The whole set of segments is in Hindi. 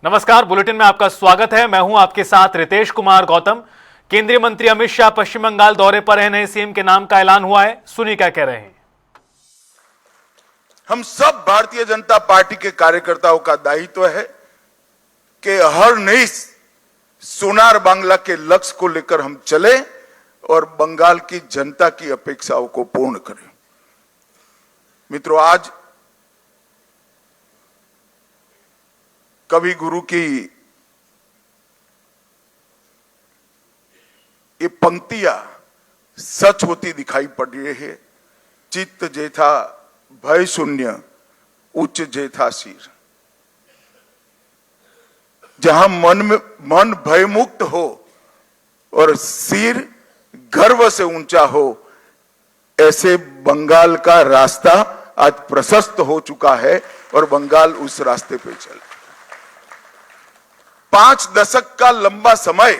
नमस्कार, बुलेटिन में आपका स्वागत है। मैं हूं आपके साथ रितेश कुमार गौतम। केंद्रीय मंत्री अमित शाह पश्चिम बंगाल दौरे पर हैं। नए सीएम के नाम का ऐलान हुआ है। सुनिए क्या कह रहे हैं। हम सब भारतीय जनता पार्टी के कार्यकर्ताओं का दायित्व है कि हर नई सोनार बांग्ला के लक्ष्य को लेकर हम चले और बंगाल की जनता की अपेक्षाओं को पूर्ण करें। मित्रों, आज कवि गुरु की ये पंक्तियां सच होती दिखाई पड़ रही है। चित्त जेथा भय शून्य, उच्च जेथा सिर। जहां मन भय मुक्त हो और सिर गर्व से ऊंचा हो, ऐसे बंगाल का रास्ता आज प्रशस्त हो चुका है और बंगाल उस रास्ते पे चल। 5 दशक का लंबा समय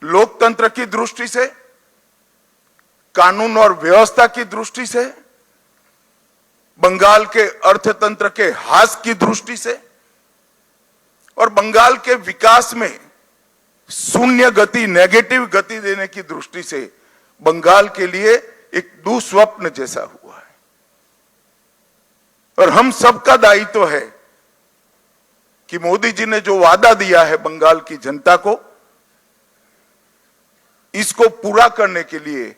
लोकतंत्र की दृष्टि से, कानून और व्यवस्था की दृष्टि से, बंगाल के अर्थतंत्र के ह्रास की दृष्टि से और बंगाल के विकास में शून्य गति, नेगेटिव गति देने की दृष्टि से बंगाल के लिए एक दुस्वप्न जैसा हुआ है। और हम सबका दायित्व है कि मोदी जी ने जो वादा दिया है बंगाल की जनता को, इसको पूरा करने के लिए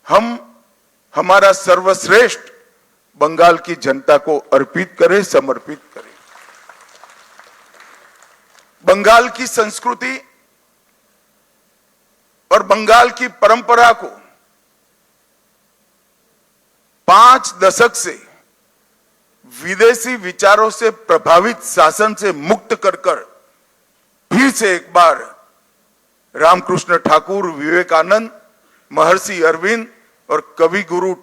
हम हमारा सर्वश्रेष्ठ बंगाल की जनता को अर्पित करें, समर्पित करें। बंगाल की संस्कृति और बंगाल की परंपरा को 5 दशक से विदेशी विचारों से प्रभावित शासन से मुक्त कर फिर से एक बार रामकृष्ण ठाकुर, विवेकानंद, महर्षि अरविंद और कवि गुरु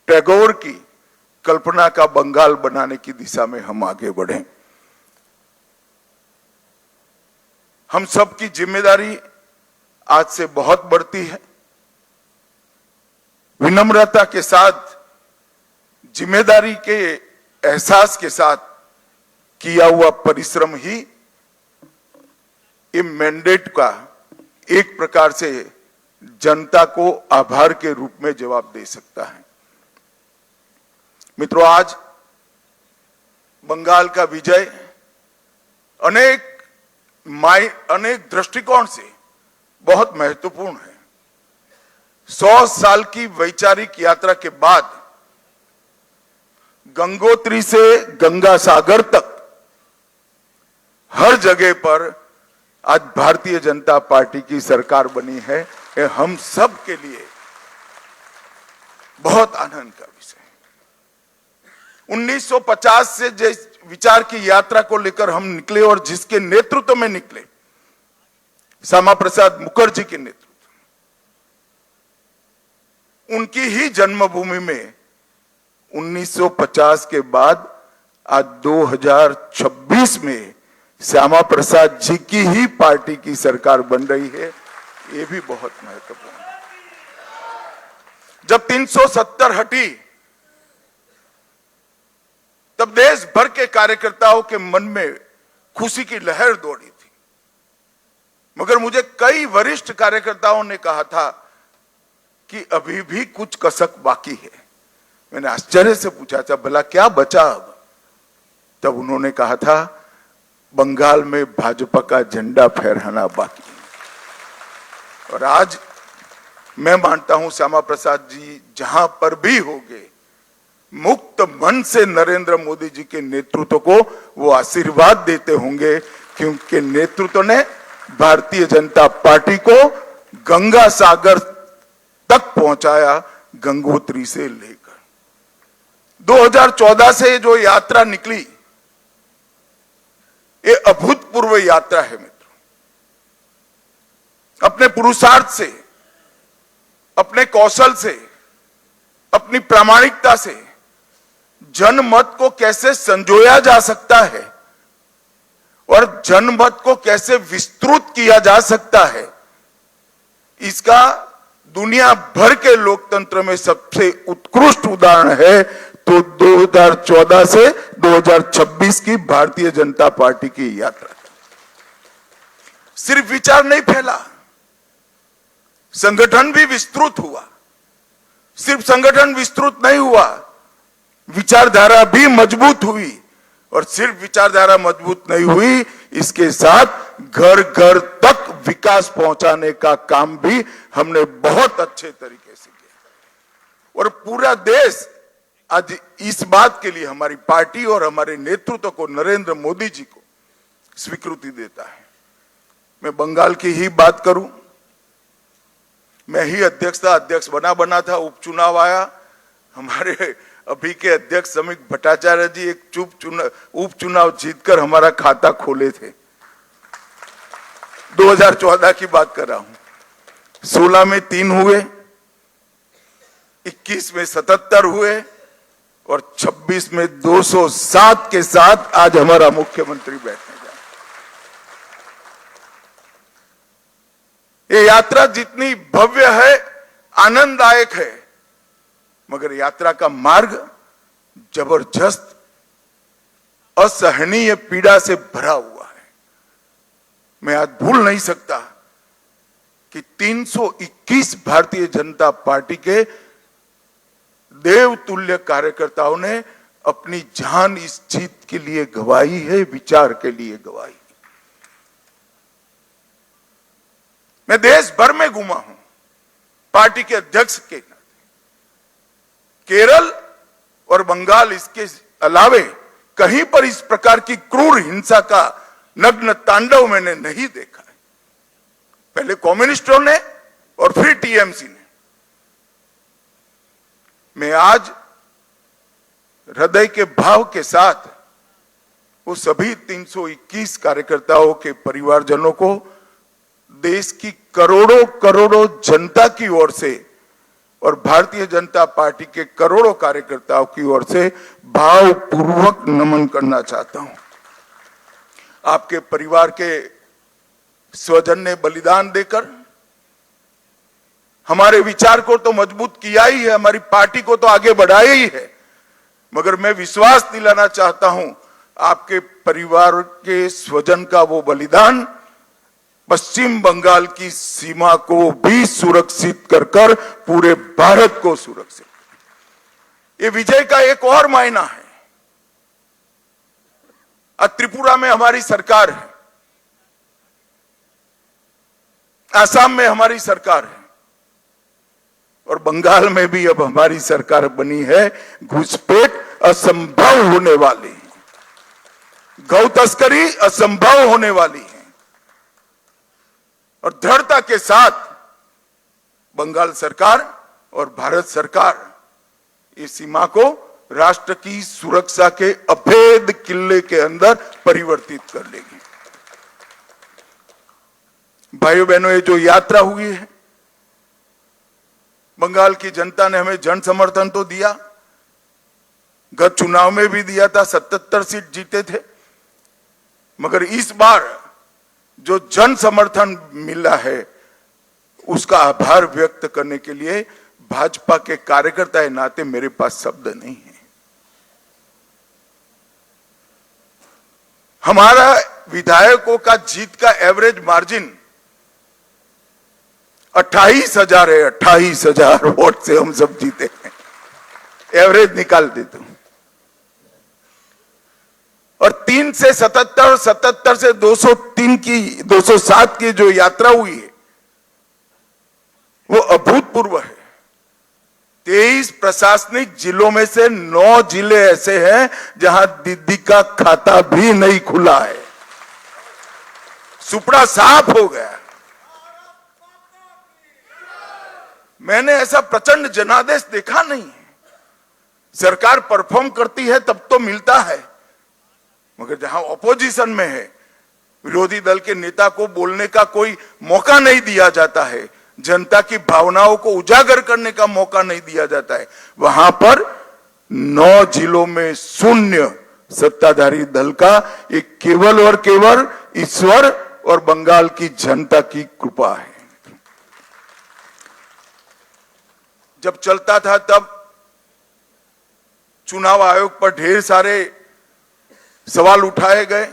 टैगोर की कल्पना का बंगाल बनाने की दिशा में हम आगे बढ़े। हम सबकी जिम्मेदारी आज से बहुत बढ़ती है। विनम्रता के साथ, जिम्मेदारी के एहसास के साथ किया हुआ परिश्रम ही इस मैंडेट का एक प्रकार से जनता को आभार के रूप में जवाब दे सकता है। मित्रों, आज बंगाल का विजय अनेक दृष्टिकोण से बहुत महत्वपूर्ण है। 100 साल की वैचारिक यात्रा के बाद गंगोत्री से गंगा सागर तक हर जगह पर आज भारतीय जनता पार्टी की सरकार बनी है। ये हम सब के लिए बहुत आनंद का विषय है। 1950 से जिस विचार की यात्रा को लेकर हम निकले और जिसके नेतृत्व में निकले, श्यामा प्रसाद मुखर्जी के नेतृत्व, उनकी ही जन्मभूमि में 1950 के बाद आज 2026 में श्यामा प्रसाद जी की ही पार्टी की सरकार बन रही है। ये भी बहुत महत्वपूर्ण है। जब 370 हटी, तब देश भर के कार्यकर्ताओं के मन में खुशी की लहर दौड़ी थी। मगर मुझे कई वरिष्ठ कार्यकर्ताओं ने कहा था कि अभी भी कुछ कसक बाकी है। मैंने आश्चर्य से पूछा था, भला क्या बचा अब? तब उन्होंने कहा था, बंगाल में भाजपा का झंडा फहराना बाकी है। और आज मैं मानता हूं श्यामा प्रसाद जी जहां पर भी होंगे, मुक्त मन से नरेंद्र मोदी जी के नेतृत्व को वो आशीर्वाद देते होंगे, क्योंकि नेतृत्व ने भारतीय जनता पार्टी को गंगा सागर तक पहुंचाया, गंगोत्री से लेकर। 2014 से जो यात्रा निकली, ये अभूतपूर्व यात्रा है मित्रों। अपने पुरुषार्थ से, अपने कौशल से, अपनी प्रामाणिकता से जनमत को कैसे संजोया जा सकता है और जनमत को कैसे विस्तृत किया जा सकता है, इसका दुनिया भर के लोकतंत्र में सबसे उत्कृष्ट उदाहरण है देखो 2014 से 2026 की भारतीय जनता पार्टी की यात्रा। सिर्फ विचार नहीं फैला, संगठन भी विस्तृत हुआ। सिर्फ संगठन विस्तृत नहीं हुआ, विचारधारा भी मजबूत हुई। और सिर्फ विचारधारा मजबूत नहीं हुई, इसके साथ घर घर तक विकास पहुंचाने का काम भी हमने बहुत अच्छे तरीके से किया। और पूरा देश आज इस बात के लिए हमारी पार्टी और हमारे नेतृत्व को, नरेंद्र मोदी जी को स्वीकृति देता है। मैं बंगाल की ही बात करूं, मैं ही अध्यक्ष बना था, उपचुनाव आया, हमारे अभी के अध्यक्ष समीक भट्टाचार्य जी एक उपचुनाव जीतकर हमारा खाता खोले थे। 2014 की बात कर रहा हूं। 16 में 3 हुए, 21 में 77 हुए और 26 में 207 के साथ आज हमारा मुख्यमंत्री बैठने जा रहे। ये यात्रा जितनी भव्य है, आनंददायक है, मगर यात्रा का मार्ग जबरदस्त असहनीय पीड़ा से भरा हुआ है। मैं आज भूल नहीं सकता कि 321 भारतीय जनता पार्टी के देवतुल्य कार्यकर्ताओं ने अपनी जान इस जीत के लिए गंवाई है, विचार के लिए गंवाई। मैं देश भर में घूमा हूं पार्टी के अध्यक्ष के नाते। केरल और बंगाल इसके अलावे कहीं पर इस प्रकार की क्रूर हिंसा का नग्न तांडव मैंने नहीं देखा है। पहले कम्युनिस्टों ने और फिर टीएमसी ने। मैं आज हृदय के भाव के साथ वो सभी 321 कार्यकर्ताओं के परिवारजनों को देश की करोड़ों करोड़ों जनता की ओर से और भारतीय जनता पार्टी के करोड़ों कार्यकर्ताओं की ओर से भावपूर्वक नमन करना चाहता हूं। आपके परिवार के स्वजन ने बलिदान देकर हमारे विचार को तो मजबूत किया ही है, हमारी पार्टी को तो आगे बढ़ाया ही है, मगर मैं विश्वास दिलाना चाहता हूं आपके परिवार के स्वजन का वो बलिदान पश्चिम बंगाल की सीमा को भी सुरक्षित कर पूरे भारत को सुरक्षित। ये विजय का एक और मायना है। आज त्रिपुरा में हमारी सरकार है, असम में हमारी सरकार है और बंगाल में भी अब हमारी सरकार बनी है। घुसपैठ असंभव होने वाली, गौ तस्करी असंभव होने वाली है और दृढ़ता के साथ बंगाल सरकार और भारत सरकार इस सीमा को राष्ट्र की सुरक्षा के अभेद किले के अंदर परिवर्तित कर लेगी। भाइयों बहनों, ये जो यात्रा हुई है, बंगाल की जनता ने हमें जन समर्थन तो दिया, गत चुनाव में भी दिया था, 77 सीट जीते थे, मगर इस बार जो जन समर्थन मिला है उसका आभार व्यक्त करने के लिए भाजपा के कार्यकर्ता के नाते मेरे पास शब्द नहीं है। हमारा विधायकों का जीत का एवरेज मार्जिन 28,000 है। 28,000 वोट से हम सब जीते हैं, एवरेज निकाल देता हूं। और 3 से 77, 77 से 203 की 207 की जो यात्रा हुई है वो अभूतपूर्व है। 23 प्रशासनिक जिलों में से 9 जिले ऐसे हैं जहां दीदी का खाता भी नहीं खुला है, सुपड़ा साफ हो गया। मैंने ऐसा प्रचंड जनादेश देखा नहीं है। सरकार परफॉर्म करती है तब तो मिलता है, मगर जहां ऑपोजिशन में है, विरोधी दल के नेता को बोलने का कोई मौका नहीं दिया जाता है, जनता की भावनाओं को उजागर करने का मौका नहीं दिया जाता है, वहां पर 9 जिलों में शून्य सत्ताधारी दल का एक केवल और केवल ईश्वर और बंगाल की जनता की कृपा है। जब चलता था तब चुनाव आयोग पर ढेर सारे सवाल उठाए गए,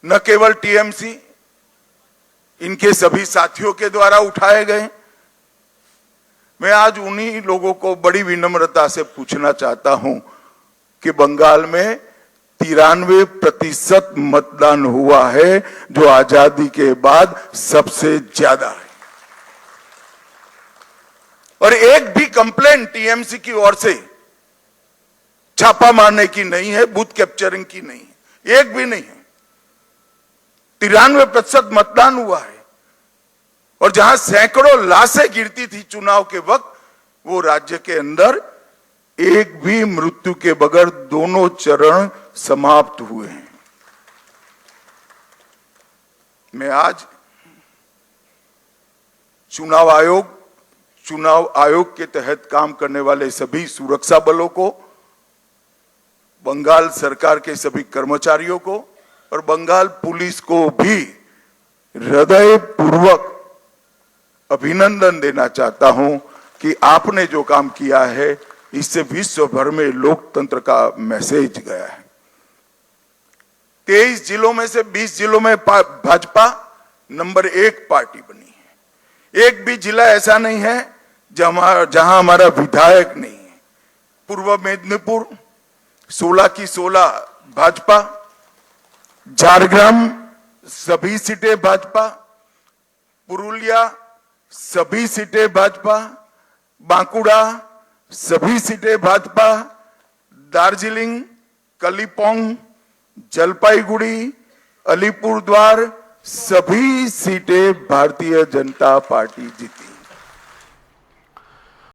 न केवल टीएमसी, इनके सभी साथियों के द्वारा उठाए गए। मैं आज उन्हीं लोगों को बड़ी विनम्रता से पूछना चाहता हूं कि बंगाल में 93% मतदान हुआ है, जो आजादी के बाद सबसे ज्यादा है, और एक भी कंप्लेंट टीएमसी की ओर से छापा मारने की नहीं है, बूथ कैप्चरिंग की नहीं है, एक भी नहीं है। 93% मतदान हुआ है, और जहां सैकड़ों लाशें गिरती थी चुनाव के वक्त, वो राज्य के अंदर एक भी मृत्यु के बगैर दोनों चरण समाप्त हुए हैं। मैं आज चुनाव आयोग के तहत काम करने वाले सभी सुरक्षा बलों को, बंगाल सरकार के सभी कर्मचारियों को और बंगाल पुलिस को भी हृदयपूर्वक अभिनंदन देना चाहता हूं कि आपने जो काम किया है, इससे विश्व भर में लोकतंत्र का मैसेज गया है। 23 जिलों में से 20 जिलों में भाजपा नंबर 1 पार्टी बनी है। एक भी जिला ऐसा नहीं है जहां हमारा विधायक नहीं है। पूर्व मेदिनीपुर 16 की 16 भाजपा, झारग्राम सभी सीटें भाजपा, पुरुलिया सभी सीटें भाजपा, बांकुड़ा सभी सीटें भाजपा, दार्जिलिंग, कलिम्पोंग, जलपाईगुड़ी, अलीपुरद्वार सभी सीटें भारतीय जनता पार्टी जीती।